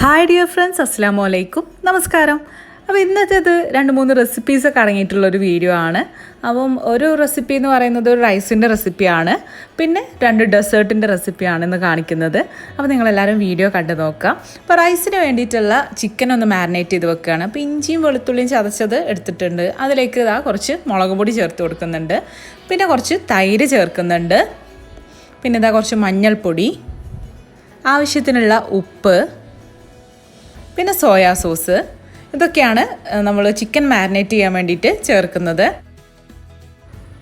Hi dear friends, അസ്സലാമു അലൈക്കും, നമസ്കാരം. അപ്പോൾ ഇന്നത്തേത് 2-3 റെസിപ്പീസൊക്കെ അടങ്ങിയിട്ടുള്ളൊരു വീഡിയോ ആണ്. അപ്പം ഒരു റെസിപ്പി എന്ന് പറയുന്നത് ഒരു റൈസിൻ്റെ റെസിപ്പിയാണ്, പിന്നെ 2 ഡെസേർട്ടിൻ്റെ റെസിപ്പിയാണ് ഇന്ന് കാണിക്കുന്നത്. അപ്പോൾ നിങ്ങളെല്ലാവരും വീഡിയോ കണ്ടു നോക്കാം. അപ്പോൾ റൈസിന് വേണ്ടിയിട്ടുള്ള ചിക്കൻ ഒന്ന് മാരിനേറ്റ് ചെയ്ത് വെക്കുകയാണ്. അപ്പോൾ ഇഞ്ചിയും വെളുത്തുള്ളിയും ചതച്ചത് എടുത്തിട്ടുണ്ട്. അതിലേക്ക് കുറച്ച് മുളക് പൊടി ചേർത്ത് കൊടുക്കുന്നുണ്ട്, പിന്നെ കുറച്ച് തൈര് ചേർക്കുന്നുണ്ട്, പിന്നെ കുറച്ച് മഞ്ഞൾപ്പൊടി, ആവശ്യത്തിനുള്ള ഉപ്പ്, പിന്നെ സോയാ സോസ്. ഇതൊക്കെയാണ് നമ്മൾ ചിക്കൻ മാരിനേറ്റ് ചെയ്യാൻ വേണ്ടിയിട്ട് ചേർക്കുന്നത്.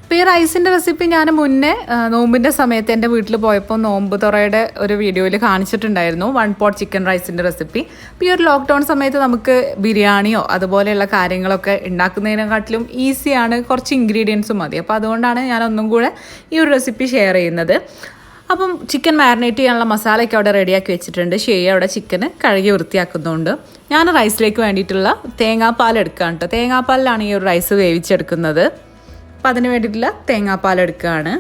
ഇപ്പോൾ ഈ റൈസിൻ്റെ റെസിപ്പി ഞാൻ മുന്നേ നോമ്പിൻ്റെ സമയത്ത് എൻ്റെ വീട്ടിൽ പോയപ്പോൾ നോമ്പ് തുറയുടെ ഒരു വീഡിയോയിൽ കാണിച്ചിട്ടുണ്ടായിരുന്നു, 1 പോട്ട് ചിക്കൻ റൈസിൻ്റെ റെസിപ്പി. അപ്പോൾ ഈ ഒരു ലോക്ക്ഡൗൺ സമയത്ത് നമുക്ക് ബിരിയാണിയോ അതുപോലെയുള്ള കാര്യങ്ങളൊക്കെ ഉണ്ടാക്കുന്നതിനെക്കാട്ടിലും ഈസിയാണ്, കുറച്ച് ഇൻഗ്രീഡിയൻസും മതി. അപ്പോൾ അതുകൊണ്ടാണ് ഞാൻ ഒന്നും കൂടെ ഈ ഒരു റെസിപ്പി ഷെയർ ചെയ്യുന്നത്. അപ്പം ചിക്കൻ മാരിനേറ്റ് ചെയ്യാനുള്ള മസാലയൊക്കെ അവിടെ റെഡിയാക്കി വെച്ചിട്ടുണ്ട്. അവിടെ ചിക്കന് കഴുകി വൃത്തിയാക്കുന്നുണ്ട്. ഞാൻ റൈസിലേക്ക് വേണ്ടിയിട്ടുള്ള തേങ്ങാപ്പാൽ എടുക്കുകയാണ് കേട്ടോ. തേങ്ങാപ്പാലിലാണ് ഈ ഒരു റൈസ് വേവിച്ചെടുക്കുന്നത്. അപ്പം അതിന് വേണ്ടിയിട്ടുള്ള തേങ്ങാപ്പാൽ എടുക്കുകയാണ്.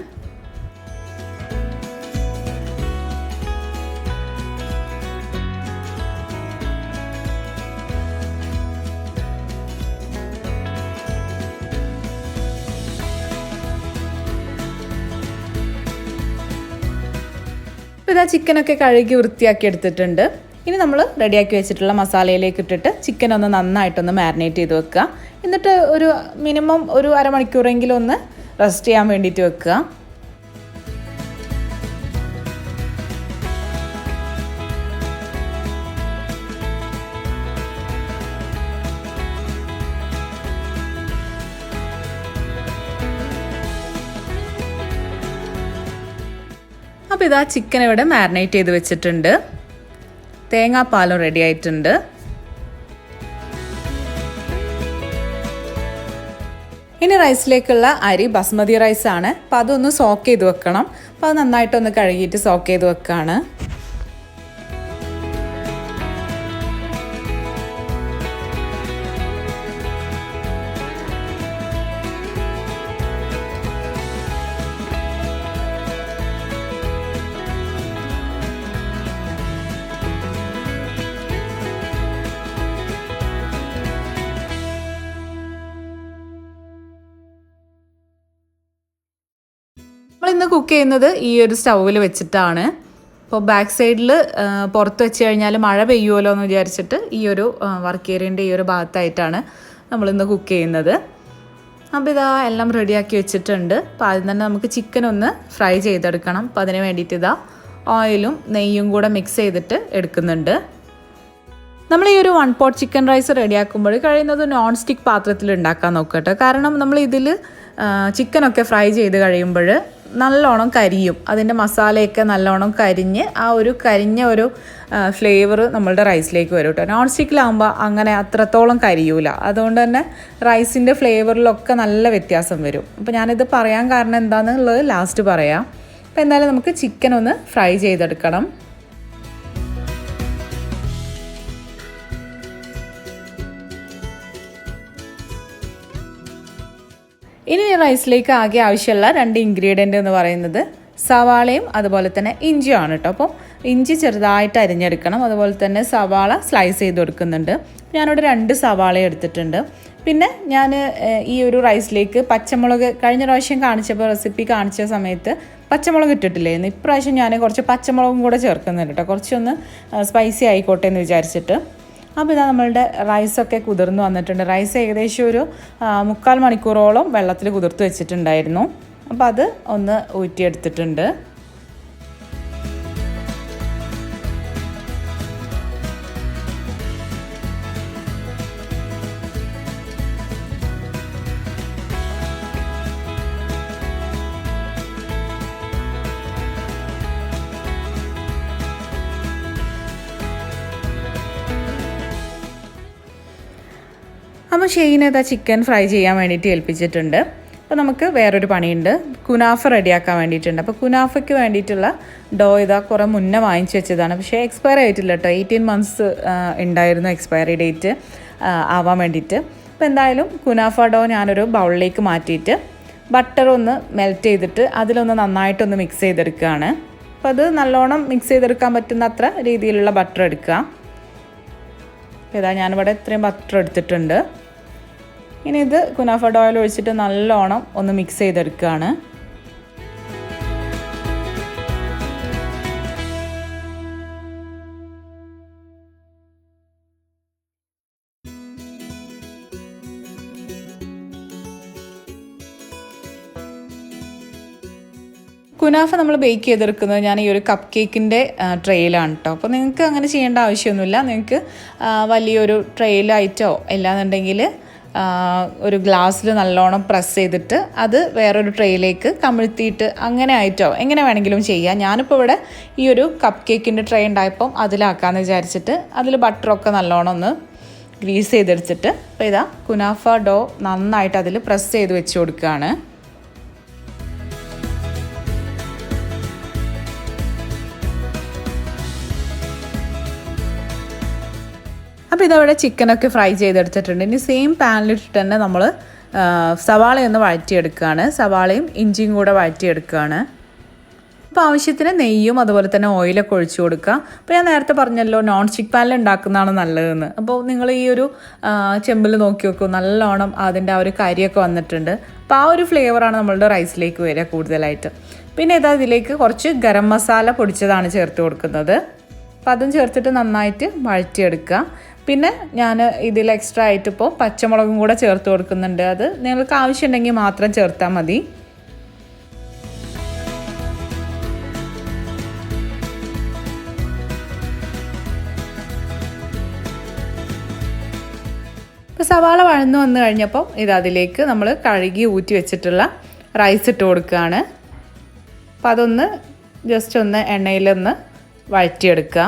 അപ്പോൾ ഇതാ ചിക്കനൊക്കെ കഴുകി വൃത്തിയാക്കി എടുത്തിട്ടുണ്ട്. ഇനി നമ്മൾ റെഡിയാക്കി വെച്ചിട്ടുള്ള മസാലയിലേക്ക് ഇട്ടിട്ട് ചിക്കൻ ഒന്ന് നന്നായിട്ടൊന്ന് മാരിനേറ്റ് ചെയ്ത് വെക്കുക. എന്നിട്ട് ഒരു മിനിമം ഒരു അരമണിക്കൂറെങ്കിലും ഒന്ന് റെസ്റ്റ് ചെയ്യാൻ വേണ്ടിയിട്ട് വെക്കുക. അപ്പോൾ ഇതാ ചിക്കൻ ഇവിടെ മാരിനേറ്റ് ചെയ്ത് വെച്ചിട്ടുണ്ട്. തേങ്ങാപ്പാലും റെഡി ആയിട്ടുണ്ട്. ഇനി റൈസിലേക്കുള്ള അരി ബസ്മതി റൈസാണ്. അപ്പോൾ അതൊന്ന് സോക്ക് ചെയ്ത് വെക്കണം. അപ്പോൾ അത് നന്നായിട്ടൊന്ന് കഴുകിയിട്ട് സോക്ക് ചെയ്ത് വെക്കുകയാണ്. നമ്മളിന്ന് കുക്ക് ചെയ്യുന്നത് ഈ ഒരു സ്റ്റൗവിൽ വെച്ചിട്ടാണ്. അപ്പോൾ ബാക്ക് സൈഡിൽ പുറത്ത് വെച്ച് കഴിഞ്ഞാൽ മഴ പെയ്യുമല്ലോ എന്ന് വിചാരിച്ചിട്ട് ഈ ഒരു വർക്ക് ഏരിയൻ്റെ ഈ ഒരു ഭാഗത്തായിട്ടാണ് നമ്മളിന്ന് കുക്ക് ചെയ്യുന്നത്. അപ്പോൾ ഇതാ എല്ലാം റെഡിയാക്കി വെച്ചിട്ടുണ്ട്. അപ്പോൾ ആദ്യം തന്നെ നമുക്ക് ചിക്കൻ ഒന്ന് ഫ്രൈ ചെയ്തെടുക്കണം. അപ്പോൾ അതിന് വേണ്ടിയിട്ട് ഇതാ ഓയിലും നെയ്യും കൂടെ മിക്സ് ചെയ്തിട്ട് എടുക്കുന്നുണ്ട്. നമ്മൾ ഈ ഒരു 1 പോട്ട് ചിക്കൻ റൈസ് റെഡിയാക്കുമ്പോൾ കഴിയുന്നത് നോൺ സ്റ്റിക്ക് പാത്രത്തിൽ ഉണ്ടാക്കാൻ നോക്കട്ടെ. കാരണം നമ്മൾ ഇതിൽ ചിക്കനൊക്കെ ഫ്രൈ ചെയ്ത് കഴിയുമ്പോൾ നല്ലോണം കരിയും. അതിൻ്റെ മസാലയൊക്കെ നല്ലോണം കരിഞ്ഞ് ആ ഒരു കരിഞ്ഞ ഒരു ഫ്ലേവർ നമ്മളുടെ റൈസിലേക്ക് വരും കേട്ടോ. നോൺ സ്റ്റിക്കിലാകുമ്പോൾ അങ്ങനെ അത്രത്തോളം കരിയൂല. അതുകൊണ്ട് തന്നെ റൈസിൻ്റെ ഫ്ലേവറിലൊക്കെ നല്ല വ്യത്യാസം വരും. അപ്പോൾ ഞാനിത് പറയാൻ കാരണം എന്താണെന്നുള്ളത് ലാസ്റ്റ് പറയാം. അപ്പോൾ എന്തായാലും നമുക്ക് ചിക്കൻ ഒന്ന് ഫ്രൈ ചെയ്തെടുക്കണം. ഇനി റൈസിലേക്ക് ആകെ ആവശ്യമുള്ള 2 ഇൻഗ്രീഡിയൻ്റ് എന്ന് പറയുന്നത് സവാളയും അതുപോലെ തന്നെ ഇഞ്ചിയാണ് കേട്ടോ. അപ്പോൾ ഇഞ്ചി ചെറുതായിട്ട് അരിഞ്ഞെടുക്കണം. അതുപോലെ തന്നെ സവാള സ്ലൈസ് ചെയ്ത് കൊടുക്കുന്നുണ്ട്. ഞാനിവിടെ 2 സവാള എടുത്തിട്ടുണ്ട്. പിന്നെ ഞാൻ ഈ ഒരു റൈസിലേക്ക് പച്ചമുളക് കഴിഞ്ഞ പ്രാവശ്യം റെസിപ്പി കാണിച്ച സമയത്ത് പച്ചമുളക് ഇട്ടിട്ടില്ലായിരുന്നു. ഇപ്രാവശ്യം ഞാൻ കുറച്ച് പച്ചമുളകും കൂടെ ചേർക്കുന്നുണ്ട് കേട്ടോ, കുറച്ചൊന്ന് സ്പൈസി ആയിക്കോട്ടെ എന്ന് വിചാരിച്ചിട്ട്. അപ്പോൾ ഇതാ നമ്മളുടെ റൈസൊക്കെ കുതിർന്ന് വന്നിട്ടുണ്ട്. റൈസ് ഏകദേശം ഒരു 3/4 മണിക്കൂറോളം വെള്ളത്തിൽ കുതിർത്ത് വെച്ചിട്ടുണ്ടായിരുന്നു. അപ്പോൾ അത് ഒന്ന് ഊറ്റിയെടുത്തിട്ടുണ്ട്. അപ്പോൾ ഷെയ്നതാ ചിക്കൻ ഫ്രൈ ചെയ്യാൻ വേണ്ടിയിട്ട് ഏൽപ്പിച്ചിട്ടുണ്ട്. അപ്പോൾ നമുക്ക് വേറൊരു പണിയുണ്ട്, കുനാഫ റെഡിയാക്കാൻ വേണ്ടിയിട്ടുണ്ട്. അപ്പോൾ കുനാഫയ്ക്ക് വേണ്ടിയിട്ടുള്ള ഡോ ഇതാ കുറേ മുന്നേ വാങ്ങിച്ച് വെച്ചതാണ്. പക്ഷേ എക്സ്പയർ ആയിട്ടില്ല കേട്ടോ. 18 മന്ത്സ് ഉണ്ടായിരുന്നു എക്സ്പയറി ഡേറ്റ് ആവാൻ വേണ്ടിയിട്ട്. അപ്പോൾ എന്തായാലും കുനാഫ ഡോ ഞാനൊരു ബൗളിലേക്ക് മാറ്റിയിട്ട് ബട്ടർ ഒന്ന് മെൽറ്റ് ചെയ്തിട്ട് അതിലൊന്ന് നന്നായിട്ടൊന്ന് മിക്സ് ചെയ്തെടുക്കുകയാണ്. അപ്പോൾ അത് നല്ലോണം മിക്സ് ചെയ്തെടുക്കാൻ പറ്റുന്ന അത്ര രീതിയിലുള്ള ബട്ടർ എടുക്കുക. ഇതാ ഞാനിവിടെ ഇത്രയും ബട്ടർ എടുത്തിട്ടുണ്ട്. ഇനി ഇത് കുനാഫ ഓയിൽ ഒഴിച്ചിട്ട് നല്ലോണം ഒന്ന് മിക്സ് ചെയ്തെടുക്കുകയാണ്. കുനാഫ നമ്മൾ ബേക്ക് ചെയ്തെടുക്കുന്നത് ഞാൻ ഈ ഒരു കപ്പ് കേക്കിൻ്റെ ട്രെയിലാണ് കേട്ടോ. അപ്പോൾ നിങ്ങൾക്ക് അങ്ങനെ ചെയ്യേണ്ട ആവശ്യമൊന്നുമില്ല. നിങ്ങൾക്ക് വലിയൊരു ട്രെയിലായിട്ടോ അല്ലാന്നുണ്ടെങ്കിൽ ഒരു ഗ്ലാസ്സിൽ നല്ലോണം പ്രസ് ചെയ്തിട്ട് അത് വേറൊരു ട്രെയിലേക്ക് കമിഴ്ത്തിയിട്ട് അങ്ങനെ ആയിട്ടോ എങ്ങനെ വേണമെങ്കിലും ചെയ്യാം. ഞാനിപ്പോൾ ഇവിടെ ഈ ഒരു കപ്പ് കേക്കിൻ്റെ ട്രേ ഉണ്ടായപ്പം അതിലാക്കാമെന്ന് വിചാരിച്ചിട്ട് അതിൽ ബട്ടറൊക്കെ നല്ലോണം ഒന്ന് ഗ്രീസ് ചെയ്തെടുത്തിട്ട് അപ്പോൾ ഇതാ കുനാഫ ഡോ നന്നായിട്ട് അതിൽ പ്രസ് ചെയ്ത് വെച്ച് കൊടുക്കുകയാണ്. അപ്പോൾ ഇതവിടെ ചിക്കനൊക്കെ ഫ്രൈ ചെയ്തെടുത്തിട്ടുണ്ട്. ഇനി സെയിം പാനിലിട്ടിട്ട് തന്നെ നമ്മൾ സവാളയൊന്ന് വഴറ്റിയെടുക്കുകയാണ്. സവാളയും ഇഞ്ചിയും കൂടെ വഴറ്റിയെടുക്കുകയാണ്. അപ്പോൾ ആവശ്യത്തിന് നെയ്യും അതുപോലെ തന്നെ ഓയിലൊക്കെ ഒഴിച്ചു കൊടുക്കുക. അപ്പോൾ ഞാൻ നേരത്തെ പറഞ്ഞല്ലോ നോൺ സ്റ്റിക്ക് പാനിൽ ഉണ്ടാക്കുന്നതാണ് നല്ലതെന്ന്. അപ്പോൾ നിങ്ങൾ ഈ ഒരു ചെമ്പിൽ നോക്കി നോക്കൂ, നല്ലോണം അതിൻ്റെ ആ ഒരു കരിയൊക്കെ വന്നിട്ടുണ്ട്. അപ്പോൾ ആ ഒരു ഫ്ലേവറാണ് നമ്മളുടെ റൈസിലേക്ക് വരിക കൂടുതലായിട്ട്. പിന്നെ ഇതാ ഇതിലേക്ക് കുറച്ച് ഗരം മസാല പൊടിച്ചതാണ് ചേർത്ത് കൊടുക്കുന്നത്. അപ്പോൾ അതും ചേർത്തിട്ട് നന്നായിട്ട് വഴറ്റിയെടുക്കുക. പിന്നെ ഞാൻ ഇതിൽ എക്സ്ട്രാ ആയിട്ട് ഇപ്പോൾ പച്ചമുളകും കൂടെ ചേർത്ത് കൊടുക്കുന്നുണ്ട്. അത് നിങ്ങൾക്ക് ആവശ്യമുണ്ടെങ്കിൽ മാത്രം ചേർത്താൽ മതി. ഇപ്പോൾ സവാള വഴന്നു വന്നു കഴിഞ്ഞപ്പോൾ അതിലേക്ക് നമ്മൾ കഴുകി ഊറ്റി വെച്ചിട്ടുള്ള റൈസ് ഇട്ട് കൊടുക്കുകയാണ്. അപ്പോൾ അതൊന്ന് ജസ്റ്റ് ഒന്ന് എണ്ണയിലൊന്ന് വഴറ്റിയെടുക്കുക.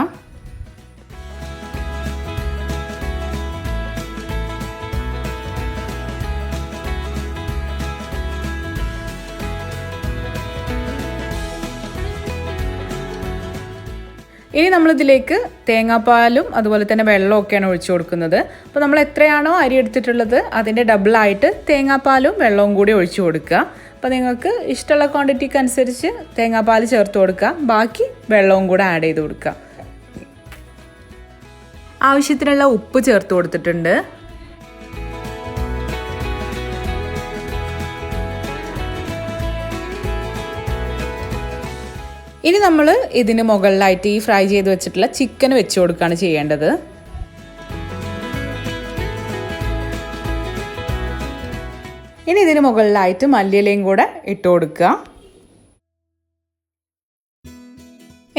ഇനി നമ്മളിതിലേക്ക് തേങ്ങാപ്പാലും അതുപോലെ തന്നെ വെള്ളമൊക്കെയാണ് ഒഴിച്ചു കൊടുക്കുന്നത്. അപ്പോൾ നമ്മൾ എത്രയാണോ അരി എടുത്തിട്ടുള്ളത് അതിൻ്റെ ഡബിളായിട്ട് തേങ്ങാപ്പാലും വെള്ളവും കൂടി ഒഴിച്ചു കൊടുക്കുക. അപ്പോൾ നിങ്ങൾക്ക് ഇഷ്ടമുള്ള ക്വാണ്ടിറ്റിക്ക് അനുസരിച്ച് തേങ്ങാപ്പാൽ ചേർത്ത് കൊടുക്കുക. ബാക്കി വെള്ളവും കൂടെ ആഡ് ചെയ്ത് കൊടുക്കുക. ആവശ്യത്തിനുള്ള ഉപ്പ് ചേർത്ത് കൊടുത്തിട്ടുണ്ട്. ഇനി നമ്മൾ ഇതിന് മുകളിലായിട്ട് ഈ ഫ്രൈ ചെയ്ത് വെച്ചിട്ടുള്ള ചിക്കൻ വെച്ച് കൊടുക്കുകയാണ് ചെയ്യേണ്ടത്. ഇനി ഇതിന് മുകളിലായിട്ട് മല്ലിയിലയും കൂടെ ഇട്ട് കൊടുക്കുക.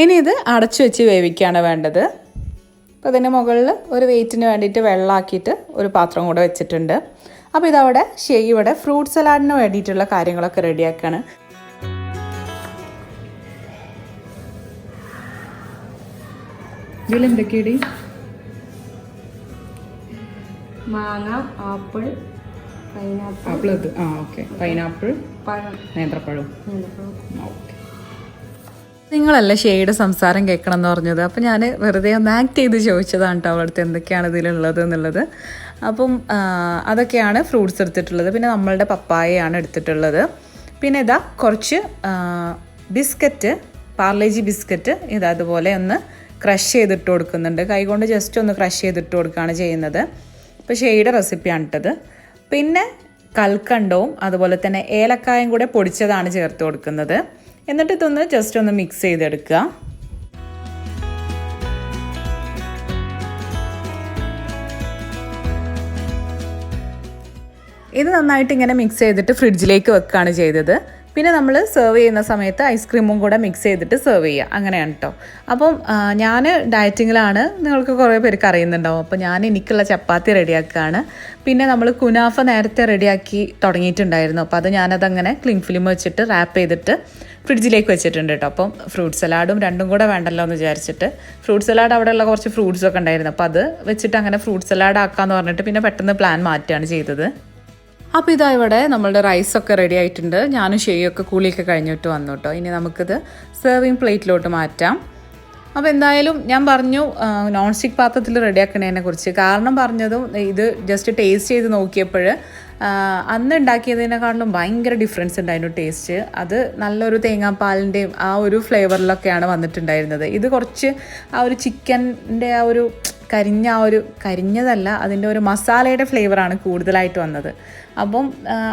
ഇനി ഇത് അടച്ചു വെച്ച് വേവിക്കുകയാണ് വേണ്ടത്. അപ്പോൾ ഇതിന് മുകളിൽ ഒരു വെയിറ്റിന് വേണ്ടിയിട്ട് വെള്ളമാക്കിയിട്ട് ഒരു പാത്രം കൂടെ വെച്ചിട്ടുണ്ട്. അപ്പോൾ ഇതവിടെ ഇവിടെ ഫ്രൂട്ട് സലാഡിന് വേണ്ടിയിട്ടുള്ള കാര്യങ്ങളൊക്കെ റെഡിയാക്കുകയാണ്. ഇതിലെന്തൊക്കെയാണ്? മാങ്ങ, ആപ്പിൾ, ആപ്പിൾ ഓക്കെ, പൈനാപ്പിൾ, നേന്ത്രപ്പഴം. ഓക്കെ, നിങ്ങളല്ല ഷെയ്ഡ് സംസാരം കേൾക്കണം എന്ന് പറഞ്ഞത്. അപ്പോൾ ഞാൻ വെറുതെ ഒന്ന് ആക്ട് ചെയ്ത് ചോദിച്ചതാണ് കേട്ടോ അവളടുത്ത് എന്തൊക്കെയാണ് ഇതിലുള്ളത് എന്നുള്ളത്. അപ്പം അതൊക്കെയാണ് ഫ്രൂട്ട്സ് എടുത്തിട്ടുള്ളത്. പിന്നെ നമ്മളുടെ പപ്പായയാണ് എടുത്തിട്ടുള്ളത്. പിന്നെ ഇതാ കുറച്ച് ബിസ്ക്കറ്റ്, പാർലേജി ബിസ്ക്കറ്റ് അതുപോലെ ഒന്ന് ക്രഷ് ചെയ്തിട്ട് കൊടുക്കുന്നുണ്ട്. കൈകൊണ്ട് ജസ്റ്റ് ഒന്ന് ക്രഷ് ചെയ്തിട്ട് കൊടുക്കുകയാണ് ചെയ്യുന്നത്. അപ്പോൾ ഷെയ്ഡ് റെസിപ്പിയാണ് ഇട്ടത്. പിന്നെ കൽക്കണ്ടവും അതുപോലെ തന്നെ ഏലക്കായും കൂടെ പൊടിച്ചതാണ് ചേർത്ത് കൊടുക്കുന്നത്. എന്നിട്ട് ഇതൊന്ന് ജസ്റ്റ് ഒന്ന് മിക്സ് ചെയ്തെടുക്കുക. ഇത് നന്നായിട്ട് ഇങ്ങനെ മിക്സ് ചെയ്തിട്ട് ഫ്രിഡ്ജിലേക്ക് വെക്കുകയാണ് ചെയ്തത്. പിന്നെ നമ്മൾ സെർവ് ചെയ്യുന്ന സമയത്ത് ഐസ്ക്രീമും കൂടെ മിക്സ് ചെയ്തിട്ട് സെർവ് ചെയ്യുക, അങ്ങനെയാണ് കേട്ടോ. അപ്പം ഞാൻ ഡയറ്റിങ്ങിലാണ്, നിങ്ങൾക്ക് കുറേ പേർക്ക് അറിയുന്നുണ്ടാവും. അപ്പോൾ ഞാൻ എനിക്കുള്ള ചപ്പാത്തി റെഡിയാക്കുകയാണ്. പിന്നെ നമ്മൾ കുനാഫ നേരത്തെ റെഡിയാക്കി തുടങ്ങിയിട്ടുണ്ടായിരുന്നു. അപ്പോൾ അത് ഞാനതങ്ങനെ ക്ലിംഗ് ഫിലിം വെച്ചിട്ട് റാപ്പ് ചെയ്തിട്ട് ഫ്രിഡ്ജിലേക്ക് വെച്ചിട്ടുണ്ട് കേട്ടോ. അപ്പം ഫ്രൂട്ട് സലാഡും രണ്ടും കൂടെ വേണ്ടല്ലോ എന്ന് വിചാരിച്ചിട്ട് ഫ്രൂട്ട് സലാഡ് അവിടെയുള്ള കുറച്ച് ഫ്രൂട്ട്സൊക്കെ ഉണ്ടായിരുന്നു. അപ്പോൾ അത് വെച്ചിട്ട് അങ്ങനെ ഫ്രൂട്ട് സലാഡ് ആക്കാമെന്ന് പറഞ്ഞിട്ട് പിന്നെ പെട്ടെന്ന് പ്ലാൻ മാറ്റുകയാണ് ചെയ്തത്. അപ്പോൾ ഇതാ ഇവിടെ നമ്മളുടെ റൈസൊക്കെ റെഡി ആയിട്ടുണ്ട്. ഞാനും ഷെയ്യൊക്കെ കൂളിയൊക്കെ കഴിഞ്ഞിട്ട് വന്നു കേട്ടോ. ഇനി നമുക്കിത് സെർവിങ് പ്ലേറ്റിലോട്ട് മാറ്റാം. അപ്പോൾ എന്തായാലും ഞാൻ പറഞ്ഞു നോൺ സ്റ്റിക്ക് പാത്രത്തിൽ റെഡിയാക്കുന്നതിനെ കുറിച്ച്. കാരണം പറഞ്ഞതും ഇത് ജസ്റ്റ് ടേസ്റ്റ് ചെയ്ത് നോക്കിയപ്പോൾ അന്ന് ഉണ്ടാക്കിയതിനെക്കാളും ഭയങ്കര ഡിഫറൻസ് ഉണ്ടായിരുന്നു ടേസ്റ്റ്. അത് നല്ലൊരു തേങ്ങാപ്പാലിൻ്റെയും ആ ഒരു ഫ്ലേവറിലൊക്കെയാണ് വന്നിട്ടുണ്ടായിരുന്നത്. ഇത് കുറച്ച് ആ ഒരു ചിക്കൻ്റെ ആ ഒരു കരിഞ്ഞതല്ല, അതിൻ്റെ ഒരു മസാലയുടെ ഫ്ലേവറാണ് കൂടുതലായിട്ട് വന്നത്. അപ്പം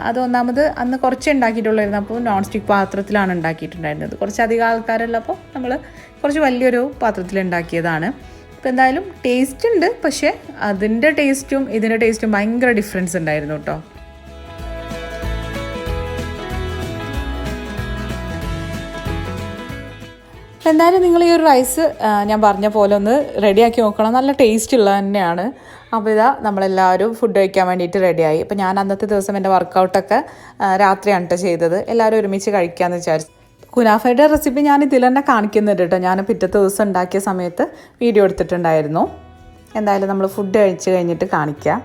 അത് ഒന്നാമത് അന്ന് കുറച്ച് ഉണ്ടാക്കിയിട്ടുള്ളായിരുന്നു. അപ്പോൾ നോൺ സ്റ്റിക്ക് പാത്രത്തിലാണ് ഉണ്ടാക്കിയിട്ടുണ്ടായിരുന്നത്. കുറച്ചധികം ആൾക്കാരുള്ളപ്പോൾ നമ്മൾ കുറച്ച് വലിയൊരു പാത്രത്തിൽ ഉണ്ടാക്കിയതാണ്. അപ്പോൾ എന്തായാലും ടേസ്റ്റ് ഉണ്ട്, പക്ഷേ അതിൻ്റെ ടേസ്റ്റും ഇതിൻ്റെ ടേസ്റ്റും ഭയങ്കര ഡിഫറൻസ് ഉണ്ടായിരുന്നു കേട്ടോ. എന്തായാലും നിങ്ങൾ ഈ ഒരു റൈസ് ഞാൻ പറഞ്ഞ പോലെ ഒന്ന് റെഡിയാക്കി നോക്കണം. നല്ല ടേസ്റ്റ് ഉള്ളത് തന്നെയാണ്. അപ്പോൾ ഇതാ നമ്മളെല്ലാവരും ഫുഡ് കഴിക്കാൻ വേണ്ടിയിട്ട് റെഡിയായി. അപ്പോൾ ഞാൻ അന്നത്തെ ദിവസം എൻ്റെ വർക്കൗട്ടൊക്കെ രാത്രിയാണ് കേട്ടോ ചെയ്തത്. എല്ലാവരും ഒരുമിച്ച് കഴിക്കാമെന്ന് വിചാരിച്ചു. കുനാഫയുടെ റെസിപ്പി ഞാൻ ഇതിൽ തന്നെ കാണിക്കുന്നുണ്ട് കേട്ടോ. ഞാൻ പിറ്റത്തെ ദിവസം ഉണ്ടാക്കിയ സമയത്ത് വീഡിയോ എടുത്തിട്ടുണ്ടായിരുന്നു. എന്തായാലും നമ്മൾ ഫുഡ് കഴിച്ച് കഴിഞ്ഞിട്ട് കാണിക്കാം.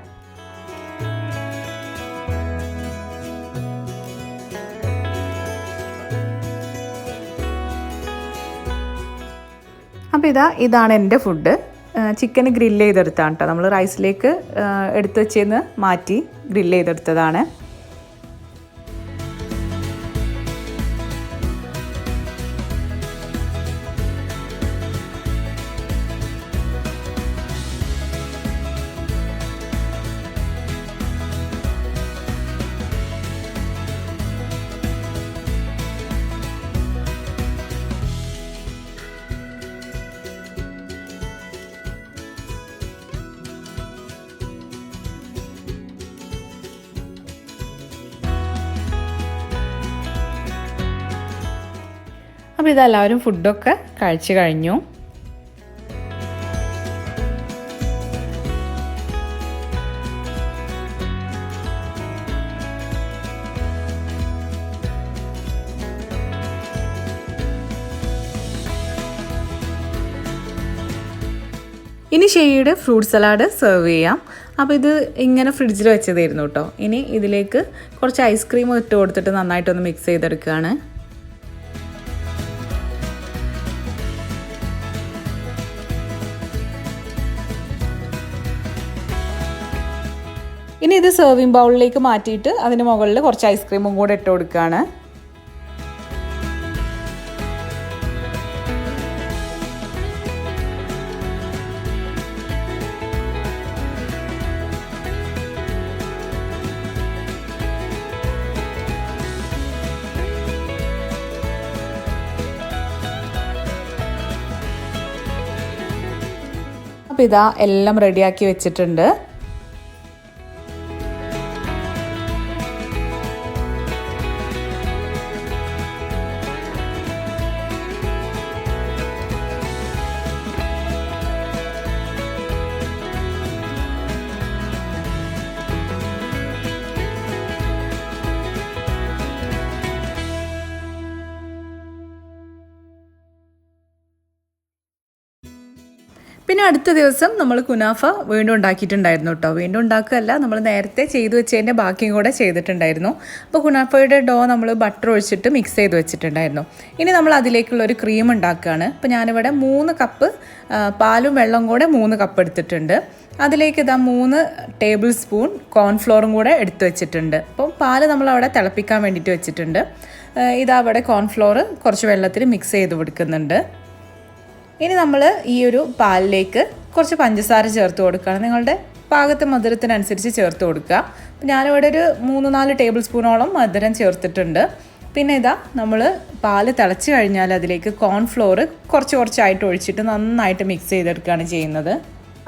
അപ്പോൾ ഇതാണ് എൻ്റെ ഫുഡ്. ചിക്കൻ ഗ്രില്ല് ചെയ്തെടുത്താണ് കേട്ടോ. നമ്മൾ റൈസിലേക്ക് എടുത്ത് വെച്ചെന്ന് മാറ്റി ഗ്രില്ല് ചെയ്തെടുത്തതാണ്. അപ്പോൾ ഇതെല്ലാവരും ഫുഡൊക്കെ കഴിച്ച് കഴിഞ്ഞു. ഇനി ഷെയ്ഡ് ഫ്രൂട്ട് സലാഡ് സെർവ് ചെയ്യാം. അപ്പോൾ ഇത് ഇങ്ങനെ ഫ്രിഡ്ജിൽ വെച്ചതായിരുന്നു കേട്ടോ. ഇനി ഇതിലേക്ക് കുറച്ച് ഐസ്ക്രീം ഇട്ട് കൊടുത്തിട്ട് നന്നായിട്ടൊന്ന് മിക്സ് ചെയ്തെടുക്കുകയാണ്. ഇനി ഇത് സെർവിങ് ബൗളിലേക്ക് മാറ്റിയിട്ട് അതിന് മുകളിൽ കുറച്ച് ഐസ്ക്രീമും കൂടെ ഇട്ട് കൊടുക്കുകയാണ്. അപ്പോൾ ഇതാ എല്ലാം റെഡിയാക്കി വെച്ചിട്ടുണ്ട്. പിന്നെ അടുത്ത ദിവസം നമ്മൾ കുനാഫ വീണ്ടും ഉണ്ടാക്കിയിട്ടുണ്ടായിരുന്നു കേട്ടോ. വീണ്ടും ഉണ്ടാക്കുകയല്ല, നമ്മൾ നേരത്തെ ചെയ്തു വെച്ചതിൻ്റെ ബാക്കിയും കൂടെ ചെയ്തിട്ടുണ്ടായിരുന്നു. അപ്പോൾ കുനാഫയുടെ ഡോ നമ്മൾ ബട്ടർ ഒഴിച്ചിട്ട് മിക്സ് ചെയ്ത് വെച്ചിട്ടുണ്ടായിരുന്നു. ഇനി നമ്മൾ അതിലേക്കുള്ളൊരു ക്രീം ഉണ്ടാക്കുകയാണ്. അപ്പോൾ ഞാനിവിടെ 3 കപ്പ് പാലും വെള്ളം കൂടെ 3 കപ്പ് എടുത്തിട്ടുണ്ട്. അതിലേക്ക് ഇതാ 3 ടേബിൾ സ്പൂൺ കോൺഫ്ലോറും കൂടെ എടുത്ത് വെച്ചിട്ടുണ്ട്. അപ്പോൾ പാല് നമ്മളവിടെ തിളപ്പിക്കാൻ വേണ്ടിയിട്ട് വെച്ചിട്ടുണ്ട്. ഇതാ അവിടെ കോൺഫ്ലോർ കുറച്ച് വെള്ളത്തിൽ മിക്സ് ചെയ്ത് കൊടുക്കുന്നുണ്ട്. ഇനി നമ്മൾ ഈ ഒരു പാലിലേക്ക് കുറച്ച് പഞ്ചസാര ചേർത്ത് കൊടുക്കുകയാണ്. നിങ്ങളുടെ പാകത്തെ മധുരത്തിനനുസരിച്ച് ചേർത്ത് കൊടുക്കുക. ഞാനിവിടെ ഒരു 3-4 ടേബിൾ സ്പൂണോളം മധുരം ചേർത്തിട്ടുണ്ട്. പിന്നെ ഇതാ നമ്മൾ പാല് തിളച്ച് കഴിഞ്ഞാൽ അതിലേക്ക് കോൺഫ്ലോർ കുറച്ചായിട്ട് ഒഴിച്ചിട്ട് നന്നായിട്ട് മിക്സ് ചെയ്തെടുക്കുകയാണ് ചെയ്യുന്നത്.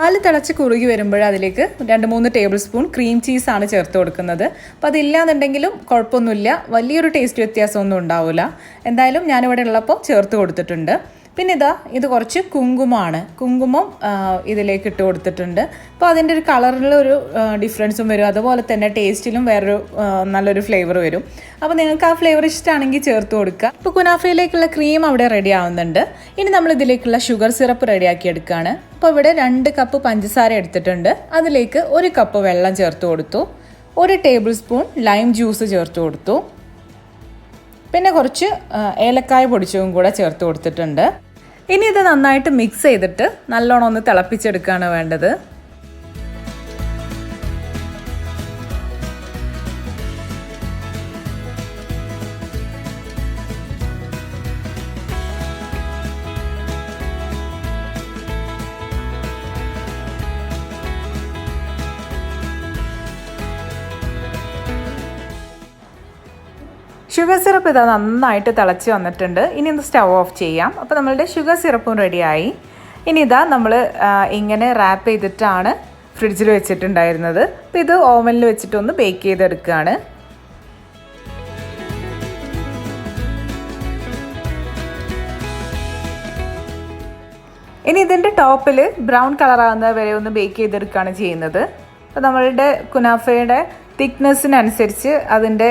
പാല് തിളച്ച് കുറുകി വരുമ്പോൾ അതിലേക്ക് 2-3 ടേബിൾ സ്പൂൺ ക്രീം ചീസാണ് ചേർത്ത് കൊടുക്കുന്നത്. അപ്പോൾ അതില്ലാന്നുണ്ടെങ്കിലും കുഴപ്പമൊന്നുമില്ല, വലിയൊരു ടേസ്റ്റ് വ്യത്യാസമൊന്നും ഉണ്ടാവില്ല. എന്തായാലും ഞാനിവിടെ ഉള്ളപ്പോൾ ചേർത്ത് കൊടുത്തിട്ടുണ്ട്. പിന്നെ ഇത് കുറച്ച് കുങ്കുമം ഇതിലേക്ക് ഇട്ട് കൊടുത്തിട്ടുണ്ട്. അപ്പോൾ അതിൻ്റെ ഒരു കളറിലൊരു ഡിഫറൻസും വരും, അതുപോലെ തന്നെ ടേസ്റ്റിലും വേറൊരു നല്ലൊരു ഫ്ലേവർ വരും. അപ്പോൾ നിങ്ങൾക്ക് ആ ഫ്ലേവർ ഇഷ്ടമാണെങ്കിൽ ചേർത്ത് കൊടുക്കുക. ഇപ്പോൾ കുനാഫയിലേക്കുള്ള ക്രീം അവിടെ റെഡി ആവുന്നുണ്ട്. ഇനി നമ്മൾ ഇതിലേക്കുള്ള ഷുഗർ സിറപ്പ് റെഡിയാക്കി എടുക്കുകയാണ്. അപ്പോൾ ഇവിടെ 2 കപ്പ് പഞ്ചസാര എടുത്തിട്ടുണ്ട്. അതിലേക്ക് 1 കപ്പ് വെള്ളം ചേർത്ത് കൊടുത്തു. 1 ടേബിൾ സ്പൂൺ ലൈം ജ്യൂസ് ചേർത്ത് കൊടുത്തു. പിന്നെ കുറച്ച് ഏലക്കായ പൊടിച്ചതും കൂടെ ചേർത്ത് കൊടുത്തിട്ടുണ്ട്. ഇനി ഇത് നന്നായിട്ട് മിക്സ് ചെയ്തിട്ട് നല്ലോണം ഒന്ന് തിളപ്പിച്ചെടുക്കുകയാണ് വേണ്ടത്. ഷുഗർ സിറപ്പ് ഇതാ നന്നായിട്ട് തിളച്ച് വന്നിട്ടുണ്ട്. ഇനി ഒന്ന് സ്റ്റവ് ഓഫ് ചെയ്യാം. അപ്പോൾ നമ്മളുടെ ഷുഗർ സിറപ്പും റെഡിയായി. ഇനി ഇതാ നമ്മൾ ഇങ്ങനെ റാപ്പ് ചെയ്തിട്ടാണ് ഫ്രിഡ്ജിൽ വെച്ചിട്ടുണ്ടായിരുന്നത്. അപ്പോൾ ഇത് ഓവനിൽ വെച്ചിട്ടൊന്ന് ബേക്ക് ചെയ്തെടുക്കുകയാണ്. ഇനി ഇതിൻ്റെ ടോപ്പിൽ ബ്രൗൺ കളറാകുന്നത് വരെ ഒന്ന് ബേക്ക് ചെയ്തെടുക്കുകയാണ് ചെയ്യുന്നത്. അപ്പോൾ നമ്മളുടെ കുനാഫയുടെ തിക്നെസ്സിനനുസരിച്ച് അതിൻ്റെ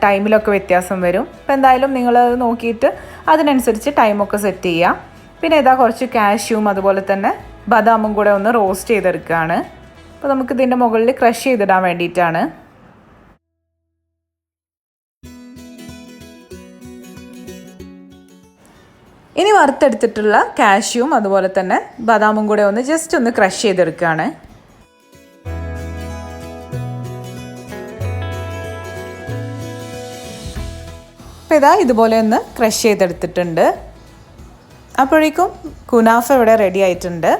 ടൈമിലൊക്കെ വ്യത്യാസം വരും. അപ്പോൾ എന്തായാലും നിങ്ങളത് നോക്കിയിട്ട് അതിനനുസരിച്ച് ടൈമൊക്കെ സെറ്റ് ചെയ്യാം. പിന്നെ ഇതാ കുറച്ച് കാഷ്യൂം അതുപോലെ തന്നെ ബദാമും കൂടെ ഒന്ന് റോസ്റ്റ് ചെയ്തെടുക്കുകയാണ്. അപ്പോൾ നമുക്കിതിൻ്റെ മുകളിൽ ക്രഷ് ചെയ്തിടാൻ വേണ്ടിയിട്ടാണ്. ഇനി വറുത്തെടുത്തിട്ടുള്ള കാഷ്യൂം അതുപോലെ തന്നെ ബദാമും കൂടെ ഒന്ന് ജസ്റ്റ് ഒന്ന് ക്രഷ് ചെയ്തെടുക്കുകയാണ്. അപ്പോൾ ഇതാ ഇതുപോലെ ഒന്ന് ക്രഷ് ചെയ്തെടുത്തിട്ടുണ്ട്. അപ്പോഴേക്കും കുനാഫ ഇവിടെ റെഡി ആയിട്ടുണ്ട്.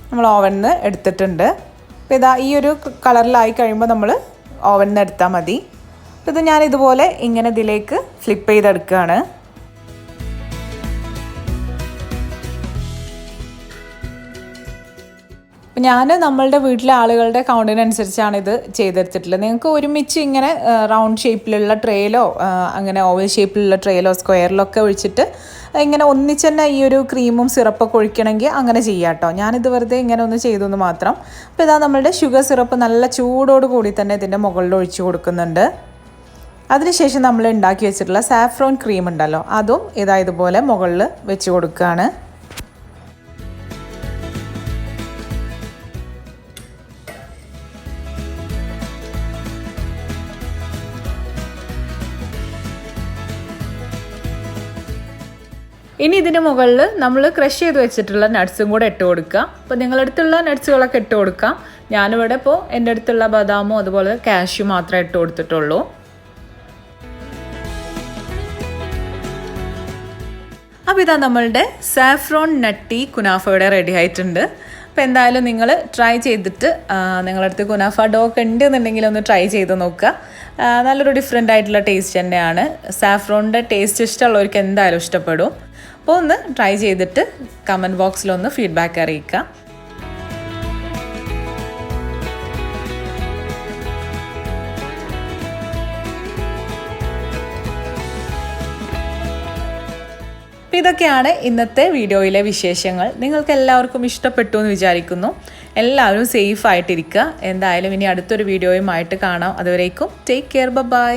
നമ്മൾ ഓവനിൽ നിന്ന് എടുത്തിട്ടുണ്ട്. അപ്പോൾ ഇതാ ഈ ഒരു കളറിലായി കഴിയുമ്പോൾ നമ്മൾ ഓവനിൽ നിന്ന് എടുത്താൽ മതി. അപ്പോൾ ഇത് ഞാനിതുപോലെ ഇങ്ങനെ ഇതിലേക്ക് ഫ്ലിപ്പ് ചെയ്തെടുക്കുകയാണ്. അപ്പം ഞാൻ നമ്മളുടെ വീട്ടിലെ ആളുകളുടെ കൗണ്ടിനനുസരിച്ചാണ് ഇത് ചെയ്തെടുത്തിട്ടുള്ളത്. നിങ്ങൾക്ക് ഒരുമിച്ച് ഇങ്ങനെ റൗണ്ട് ഷേപ്പിലുള്ള ട്രേയിലോ അങ്ങനെ ഓവൽ ഷേപ്പിലുള്ള ട്രേയിലോ സ്ക്വയറിലോ ഒക്കെ ഒഴിച്ചിട്ട് ഇങ്ങനെ ഒന്നിച്ച് തന്നെ ഈ ഒരു ക്രീമും സിറപ്പൊക്കെ ഒഴിക്കണമെങ്കിൽ അങ്ങനെ ചെയ്യാം കേട്ടോ. ഞാനിത് വെറുതെ ഇങ്ങനെ ഒന്ന് ചെയ്തെന്ന് മാത്രം. അപ്പോൾ ഇതാ നമ്മളുടെ ഷുഗർ സിറപ്പ് നല്ല ചൂടോട് കൂടി തന്നെ ഇതിൻ്റെ മുകളിൽ ഒഴിച്ച് കൊടുക്കുന്നുണ്ട്. അതിനുശേഷം നമ്മൾ ഉണ്ടാക്കി വെച്ചിട്ടുള്ള സാഫ്രോൺ ക്രീം ഉണ്ടല്ലോ, അതും ഇതാ ഇതുപോലെ മുകളിൽ വെച്ച് കൊടുക്കുകയാണ്. ഇനി ഇതിന് മുകളിൽ നമ്മൾ ക്രഷ് ചെയ്ത് വെച്ചിട്ടുള്ള നട്ട്സും കൂടെ ഇട്ട് കൊടുക്കുക. അപ്പോൾ നിങ്ങളുടെ അടുത്തുള്ള നട്ട്സുകളൊക്കെ ഇട്ട് കൊടുക്കാം. ഞാനിവിടെ ഇപ്പോൾ എൻ്റെ അടുത്തുള്ള ബദാമും അതുപോലെ കാഷ്യൂ മാത്രമേ ഇട്ട് കൊടുത്തിട്ടുള്ളൂ. അപ്പോൾ ഇതാ നമ്മളുടെ സാഫ്രോൺ നട്ടി കുനാഫ ഇവിടെ റെഡി ആയിട്ടുണ്ട്. അപ്പോൾ എന്തായാലും നിങ്ങൾ ട്രൈ ചെയ്തിട്ട് നിങ്ങളുടെ അടുത്ത് കുനാഫ ഡോ ഒക്കെ ഉണ്ടെന്നുണ്ടെങ്കിൽ ഒന്ന് ട്രൈ ചെയ്ത് നോക്കുക. നല്ലൊരു ഡിഫറെൻ്റ് ആയിട്ടുള്ള ടേസ്റ്റ് തന്നെയാണ്. സാഫ്രോണിൻ്റെ ടേസ്റ്റ് ഇഷ്ടമുള്ളവർക്ക് എന്തായാലും ഇഷ്ടപ്പെടും. അപ്പോൾ ഒന്ന് ട്രൈ ചെയ്തിട്ട് കമൻറ്റ് ബോക്സിലൊന്ന് ഫീഡ്ബാക്ക് അറിയിക്കുക. അപ്പോൾ ഇതൊക്കെയാണ് ഇന്നത്തെ വീഡിയോയിലെ വിശേഷങ്ങൾ. നിങ്ങൾക്ക് എല്ലാവർക്കും ഇഷ്ടപ്പെട്ടു എന്ന് വിചാരിക്കുന്നു. എല്ലാവരും സേഫ് ആയിട്ടിരിക്കുക. എന്തായാലും ഇനി അടുത്തൊരു വീഡിയോയുമായിട്ട് കാണാം. അതുവരേക്കും ടേക്ക് കെയർ, ബൈ.